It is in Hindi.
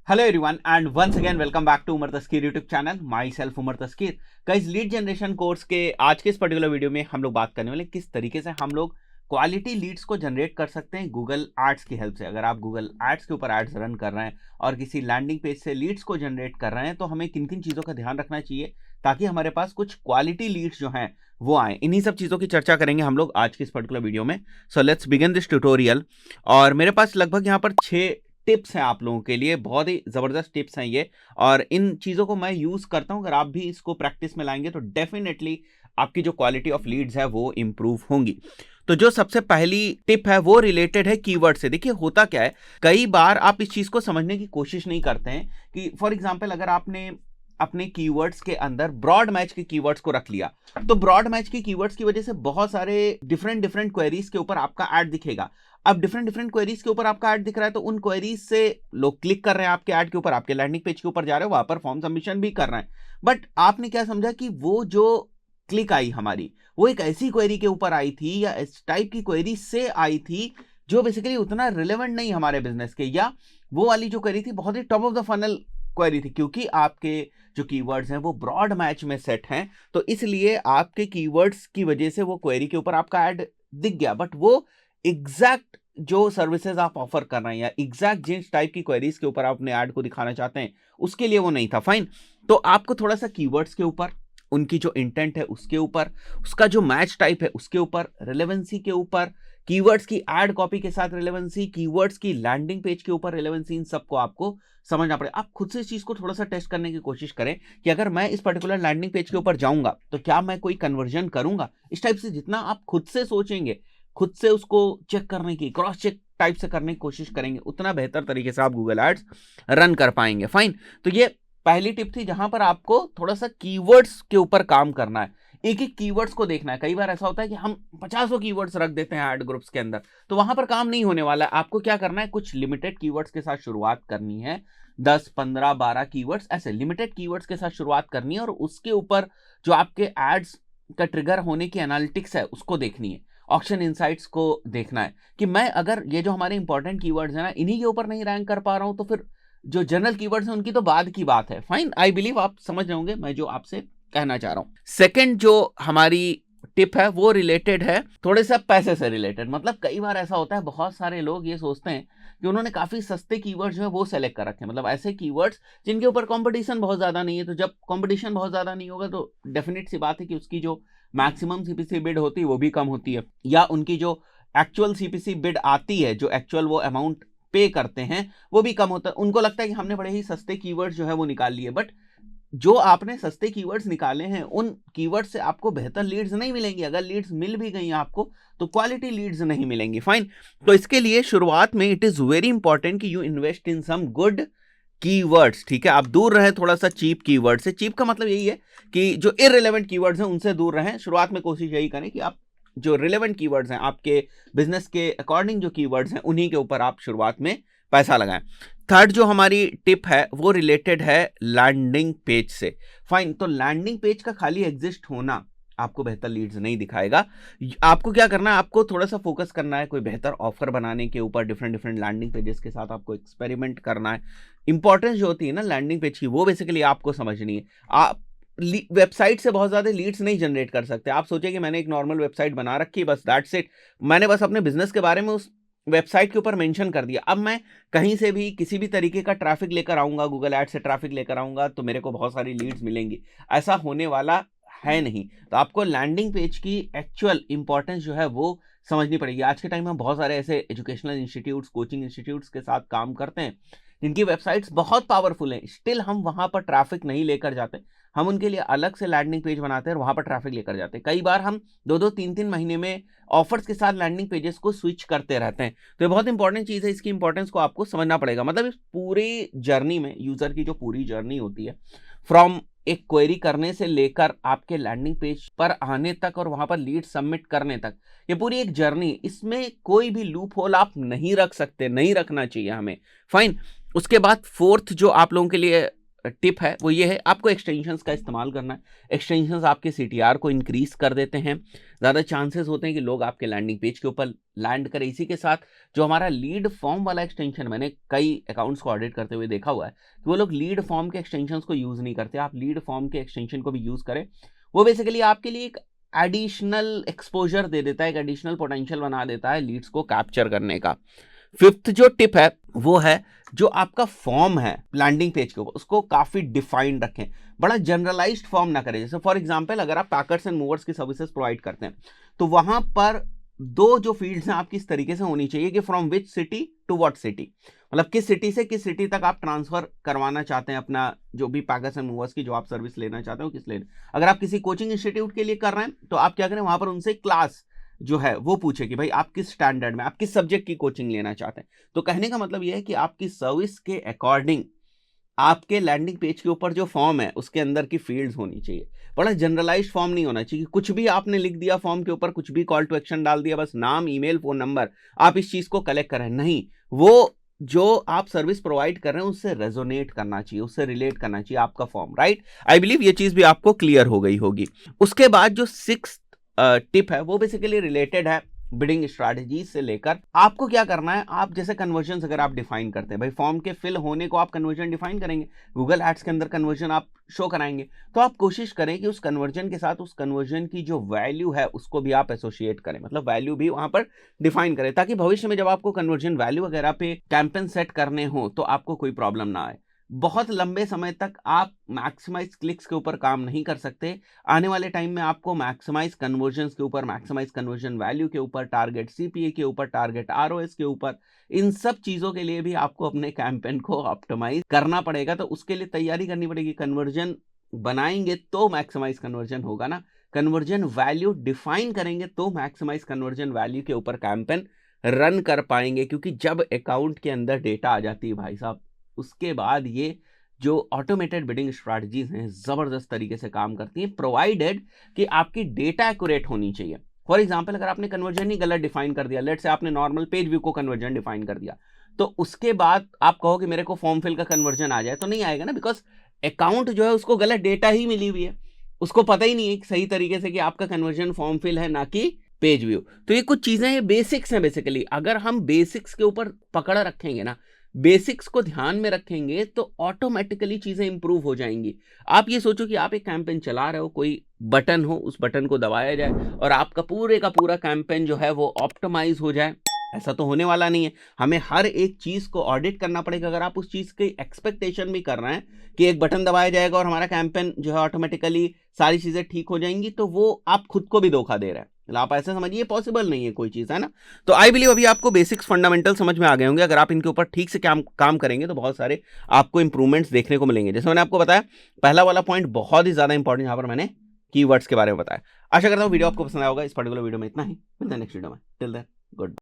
Hello everyone and once again welcome back to Umar Taskeer YouTube channel. Myself Umar Taskeer. Guys, lead generation course के आज के इस पर्टिकुलर वीडियो में हम लोग बात करने वाले किस तरीके से हम लोग क्वालिटी लीड्स को जनरेट कर सकते हैं गूगल एड्स की हेल्प से। अगर आप गूगल एड्स के ऊपर एड्स रन कर रहे हैं और किसी लैंडिंग पेज से लीड्स को जनरेट कर रहे हैं तो हमें किन किन चीज़ों का ध्यान रखना चाहिए ताकि हमारे पास कुछ क्वालिटी लीड्स जो हैं वो आए। इन्हीं सब चीज़ों की चर्चा करेंगे हम लोग आज की इस पर्टिकुलर वीडियो में। So let's begin this tutorial. और मेरे पास लगभग यहाँ पर 6 टिप्स हैं आप लोगों के लिए, बहुत ही ज़बरदस्त टिप्स हैं ये, और इन चीज़ों को मैं यूज़ करता हूं। अगर आप भी इसको प्रैक्टिस में लाएंगे तो डेफिनेटली आपकी जो क्वालिटी ऑफ लीड्स है वो इंप्रूव होंगी। तो जो सबसे पहली टिप है वो रिलेटेड है कीवर्ड से। देखिए होता क्या है, कई बार आप इस चीज़ को समझने की कोशिश नहीं करते हैं कि फॉर एग्जाम्पल अगर आपने अपने कीवर्ड्स के अंदर ब्रॉड मैच के कीवर्ड्स को रख लिया तो ब्रॉड मैच के कीवर्ड्स की वजह से बहुत सारे डिफरेंट डिफरेंट क्वेरीज के ऊपर आपका ऐड दिखेगा। अब डिफरेंट डिफरेंट क्वेरीज के ऊपर आपका ऐड दिख रहा है तो उन क्वेरीज से लोग क्लिक कर रहे हैं आपके ऐड के ऊपर, आपके लैंडिंग पेज के ऊपर जा रहे हैं, वहां पर फॉर्म सबमिशन भी कर रहे हैं। बट आपने क्या समझा कि वो जो क्लिक आई हमारी वो एक ऐसी क्वेरी के ऊपर आई थी या इस टाइप की क्वेरी से आई थी जो बेसिकली उतना रिलेवेंट नहीं हमारे बिजनेस के, या वो वाली जो क्वेरी थी बहुत ही top of the funnel query थी। क्योंकि आपके जो कीवर्ड्स हैं वो ब्रॉड मैच में सेट हैं तो इसलिए आपके कीवर्ड्स की वजह से वो क्वेरी के ऊपर आपका ऐड दिख गया, बट वो एग्जैक्ट जो सर्विसेज आप ऑफर कर रहे हैं या एग्जैक्ट जिस टाइप की क्वेरीज के ऊपर आप अपने ऐड को दिखाना चाहते हैं उसके लिए वो नहीं था। फाइन, तो आपको थोड़ा सा कीवर्ड्स के ऊपर, उनकी जो इंटेंट है उसके ऊपर, उसका जो मैच टाइप है उसके ऊपर, रिलेवेंसी के ऊपर, कीवर्ड्स की एड कॉपी के साथ रिलेवेंसी, कीवर्ड्स की लैंडिंग पेज के ऊपर रिलेवेंसी, इन सबको आपको समझना पड़ेगा। आप खुद से इस चीज को थोड़ा सा टेस्ट करने की कोशिश करें कि अगर मैं इस पर्टिकुलर लैंडिंग पेज के ऊपर जाऊंगा तो क्या मैं कोई कन्वर्जन करूंगा। इस टाइप से जितना आप खुद से सोचेंगे, खुद से उसको चेक करने की, क्रॉस चेक टाइप से करने की कोशिश करेंगे, उतना बेहतर तरीके से आप गूगल एड्स रन कर पाएंगे। फाइन, तो ये पहली टिप थी जहां पर आपको थोड़ा सा कीवर्ड्स के ऊपर काम करना है, एक एक कीवर्ड्स को देखना है। कई बार ऐसा होता है कि हम 50 कीवर्ड्स रख देते हैं ऐड ग्रुप्स के अंदर, तो वहां पर काम नहीं होने वाला है। आपको क्या करना है, कुछ लिमिटेड कीवर्ड्स के साथ शुरुआत करनी है, 10 15 12 कीवर्ड्स, ऐसे लिमिटेड कीवर्ड्स के साथ शुरुआत करनी है और उसके ऊपर जो आपके एड्स का ट्रिगर होने की एनालिटिक्स है उसको देखनी है, ऑक्शन इनसाइट्स को देखना है कि मैं अगर ये जो हमारे इंपॉर्टेंट कीवर्ड्स हैं ना इन्हीं के ऊपर नहीं रैंक कर पा रहा हूं तो फिर जो जनरल कीवर्ड्स हैं उनकी तो बाद की बात है। फाइन, आई बिलीव आप समझ रहे होंगे मैं जो आपसे कहना चाह रहा हूं। सेकंड जो हमारी टिप है वो रिलेटेड है थोड़े से पैसे से रिलेटेड। मतलब कई बार ऐसा होता है, बहुत सारे लोग ये सोचते हैं कि उन्होंने काफी सस्ते कीवर्ड्स जो है वो सेलेक्ट कर रखे हैं, मतलब ऐसे कीवर्ड्स जिनके ऊपर कंपटीशन बहुत ज्यादा नहीं है। तो जब कंपटीशन बहुत ज्यादा नहीं होगा तो डेफिनेट सी बात है कि उसकी जो मैक्सिमम सीपीसी बिड होती है वो भी कम होती है, या उनकी जो एक्चुअल सीपीसी बिड आती है, जो एक्चुअल वो अमाउंट पे करते हैं वो भी कम होता है। उनको लगता है कि हमने बड़े ही सस्ते कीवर्ड्स जो है वो निकाल लिए, बट जो आपने सस्ते कीवर्ड्स निकाले हैं उन कीवर्ड्स से आपको बेहतर लीड्स नहीं मिलेंगी। अगर लीड्स मिल भी गई आपको तो क्वालिटी लीड्स नहीं मिलेंगी। फाइन, तो इसके लिए शुरुआत में इट इज वेरी इंपॉर्टेंट कि you invest in some good keywords. ठीक है, आप दूर रहे थोड़ा सा चीप कीवर्ड से। चीप का मतलब यही है कि जो इररिलेवेंट कीवर्ड्स हैं उनसे दूर रहें। शुरुआत में कोशिश यही करें कि आप जो रिलेवेंट कीवर्ड्स हैं, आपके बिजनेस के अकॉर्डिंग जो कीवर्ड्स हैं उन्हीं के ऊपर आप शुरुआत में पैसा लगाएं। थर्ड जो हमारी टिप है वो रिलेटेड है लैंडिंग पेज से। फाइन, तो लैंडिंग पेज का खाली एग्जिस्ट होना आपको बेहतर लीड्स नहीं दिखाएगा। आपको क्या करना है, आपको थोड़ा सा फोकस करना है कोई बेहतर ऑफर बनाने के ऊपर, डिफरेंट डिफरेंट लैंडिंग पेजेस के साथ आपको एक्सपेरिमेंट करना है। इंपॉर्टेंस जो होती है ना लैंडिंग पेज की वो बेसिकली आपको समझनी है। आप वेबसाइट से बहुत ज्यादा लीड्स नहीं जनरेट कर सकते। आप सोचिए कि मैंने एक नॉर्मल वेबसाइट बना रखी है, बस दैट्स इट, मैंने बस अपने बिजनेस के बारे में उस वेबसाइट के ऊपर मेंशन कर दिया। अब मैं कहीं से भी किसी भी तरीके का ट्रैफिक लेकर आऊंगा, गूगल ऐड से ट्रैफिक लेकर आऊंगा तो मेरे को बहुत सारी लीड्स मिलेंगी, ऐसा होने वाला है नहीं। तो आपको लैंडिंग पेज की एक्चुअल इंपॉर्टेंस जो है वो समझनी पड़ेगी। आज के टाइम में बहुत सारे ऐसे एजुकेशनल इंस्टीट्यूट्स, कोचिंग इंस्टीट्यूट्स के साथ काम करते हैं जिनकी वेबसाइट्स बहुत पावरफुल हैं, स्टिल हम वहां पर ट्रैफिक नहीं लेकर जाते। हम उनके लिए अलग से लैंडिंग पेज बनाते हैं और वहां पर ट्रैफिक लेकर जाते हैं। कई बार हम 2-2 3-3 महीने में ऑफर्स के साथ लैंडिंग पेजेस को स्विच करते रहते हैं। तो ये बहुत इंपॉर्टेंट चीज है, इसकी इंपॉर्टेंस को आपको समझना पड़ेगा। मतलब इस पूरी जर्नी में, यूजर की जो पूरी जर्नी होती है फ्रॉम एक क्वेरी करने से लेकर आपके लैंडिंग पेज पर आने तक और वहां पर लीड सबमिट करने तक, ये पूरी एक जर्नी, इसमें कोई भी लूप होल आप नहीं रख सकते, नहीं रखना चाहिए हमें। फाइन, उसके बाद फोर्थ जो आप लोगों के लिए टिप है वो ये है, आपको एक्सटेंशंस का इस्तेमाल करना है। एक्सटेंशंस आपके CTR को इंक्रीज कर देते हैं, ज़्यादा चांसेस होते हैं कि लोग आपके लैंडिंग पेज के ऊपर लैंड करें। इसी के साथ जो हमारा लीड फॉर्म वाला एक्सटेंशन, मैंने कई अकाउंट्स को ऑडिट करते हुए देखा हुआ है कि वो लोग लीड फॉर्म के एक्सटेंशंस को यूज़ नहीं करते। आप लीड फॉर्म के एक्सटेंशन को भी यूज़ करें, वो बेसिकली आपके लिए एक एडिशनल एक्सपोजर दे देता है, एक एडिशनल पोटेंशियल बना देता है लीड्स को कैप्चर करने का। फिफ्थ जो टिप है वो है, जो आपका फॉर्म है लैंडिंग पेज के ऊपर उसको काफी डिफाइंड रखें, बड़ा जनरलाइज्ड फॉर्म ना करें। जैसे फॉर एग्जांपल अगर आप पैकर्स एंड मूवर्स की सर्विसेज प्रोवाइड करते हैं तो वहां पर दो जो फील्ड्स हैं आपकी इस तरीके से होनी चाहिए कि from which city to what city, मतलब किस सिटी से किस सिटी तक आप ट्रांसफर करवाना चाहते हैं अपना जो भी पैकर्स एंड मूवर्स की जो आप सर्विस लेना चाहते हो किस लेने। अगर आप किसी कोचिंग इंस्टीट्यूट के लिए कर रहे हैं तो आप क्या करें, वहां पर उनसे क्लास जो है वो पूछे कि भाई आप किस स्टैंडर्ड में, आप किस सब्जेक्ट की कोचिंग लेना चाहते हैं। तो कहने का मतलब यह है कि आपकी सर्विस के अकॉर्डिंग आपके लैंडिंग पेज के ऊपर जो फॉर्म है उसके अंदर की फील्ड्स होनी चाहिए। बड़ा जनरलाइज्ड फॉर्म नहीं होना चाहिए, कुछ भी आपने लिख दिया फॉर्म के ऊपर, कुछ भी कॉल टू एक्शन डाल दिया, बस नाम, ईमेल, फोन नंबर, आप इस चीज को कलेक्ट करें। नहीं, वो जो आप सर्विस प्रोवाइड कर रहे हैं उससे रेजोनेट करना चाहिए, उससे रिलेट करना चाहिए आपका फॉर्म, राइट। आई बिलीव ये चीज भी आपको क्लियर हो गई होगी। उसके बाद जो सिक्स्थ टिप है वो बेसिकली रिलेटेड है बिडिंग स्ट्रैटेजी से लेकर। आपको क्या करना है, आप जैसे कन्वर्जन अगर आप डिफाइन करते हैं, भाई फॉर्म के फिल होने को आप कन्वर्जन डिफाइन करेंगे, गूगल एड्स के अंदर कन्वर्जन आप शो कराएंगे, तो आप कोशिश करें कि उस कन्वर्जन के साथ उस कन्वर्जन की जो वैल्यू है उसको भी आप एसोसिएट करें, मतलब वैल्यू भी वहां पर डिफाइन करें, ताकि भविष्य में जब आपको कन्वर्जन वैल्यू वगैरह पे कैंपेन सेट करने हो तो आपको कोई प्रॉब्लम ना आए। बहुत लंबे समय तक आप मैक्सिमाइज क्लिक्स के ऊपर काम नहीं कर सकते। आने वाले टाइम में आपको मैक्सिमाइज कन्वर्जन के ऊपर, मैक्सिमाइज कन्वर्जन वैल्यू के ऊपर, टारगेट CPA के ऊपर, टारगेट ROS के ऊपर, इन सब चीजों के लिए भी आपको अपने कैंपेन को ऑप्टिमाइज करना पड़ेगा। तो उसके लिए तैयारी करनी पड़ेगी। कन्वर्जन बनाएंगे तो मैक्सिमाइज कन्वर्जन होगा ना, कन्वर्जन वैल्यू डिफाइन करेंगे तो मैक्सिमाइज कन्वर्जन वैल्यू के ऊपर कैंपेन रन कर पाएंगे। क्योंकि जब अकाउंट के अंदर डेटा आ जाती है भाई साहब, उसके बाद ये जो ऑटोमेटेड बिडिंग स्ट्रैटेजीज हैं जबरदस्त तरीके से काम करती हैं, प्रोवाइडेड कि आपकी डेटा एक्यूरेट होनी चाहिए। फॉर एग्जांपल अगर आपने कन्वर्जन ही गलत डिफाइन कर दिया, लेट से आपने नॉर्मल पेज व्यू को कन्वर्जन डिफाइन कर दिया, तो उसके बाद आप कहो कि मेरे को फॉर्म फिल का कन्वर्जन आ जाए, तो नहीं आएगा ना, बिकॉज अकाउंट जो है उसको गलत डेटा ही मिली हुई है, उसको पता ही नहीं है सही तरीके से कि आपका कन्वर्जन फॉर्म फिल है ना कि पेज व्यू। तो ये कुछ चीजें ये बेसिक्स हैं बेसिकली। अगर हम बेसिक्स के ऊपर पकड़ रखेंगे ना, बेसिक्स को ध्यान में रखेंगे, तो ऑटोमेटिकली चीजें इंप्रूव हो जाएंगी। आप ये सोचो कि आप एक कैंपेन चला रहे हो, कोई बटन हो, उस बटन को दबाया जाए और आपका पूरे का पूरा कैंपेन जो है वो ऑप्टिमाइज हो जाए, ऐसा तो होने वाला नहीं है। हमें हर एक चीज को ऑडिट करना पड़ेगा। अगर आप उस चीज की एक्सपेक्टेशन भी कर रहे हैं कि एक बटन दबाया जाएगा और हमारा कैंपेन जो है ऑटोमेटिकली सारी चीजें ठीक हो जाएंगी, तो वो आप खुद को भी धोखा दे रहे हैं। आप ऐसे समझिए पॉसिबल नहीं है कोई चीज, है ना। तो आई बिलीव अभी आपको बेसिक्स फंडामेंटल समझ में आ गए होंगे। अगर आप इनके ऊपर ठीक से काम करेंगे तो बहुत सारे आपको इंप्रूवमेंट्स देखने को मिलेंगे। जैसे मैंने आपको बताया, पहला वाला पॉइंट बहुत ही ज्यादा इंपॉर्टेंट, यहाँ पर मैंने कीवर्ड्स के बारे में बताया। आशा करता हूँ वीडियो आपको पसंद आया होगा। इस पर्टिकुलर वीडियो में इतना ही, मिलते हैं नेक्स्ट वीडियो में। Till then good.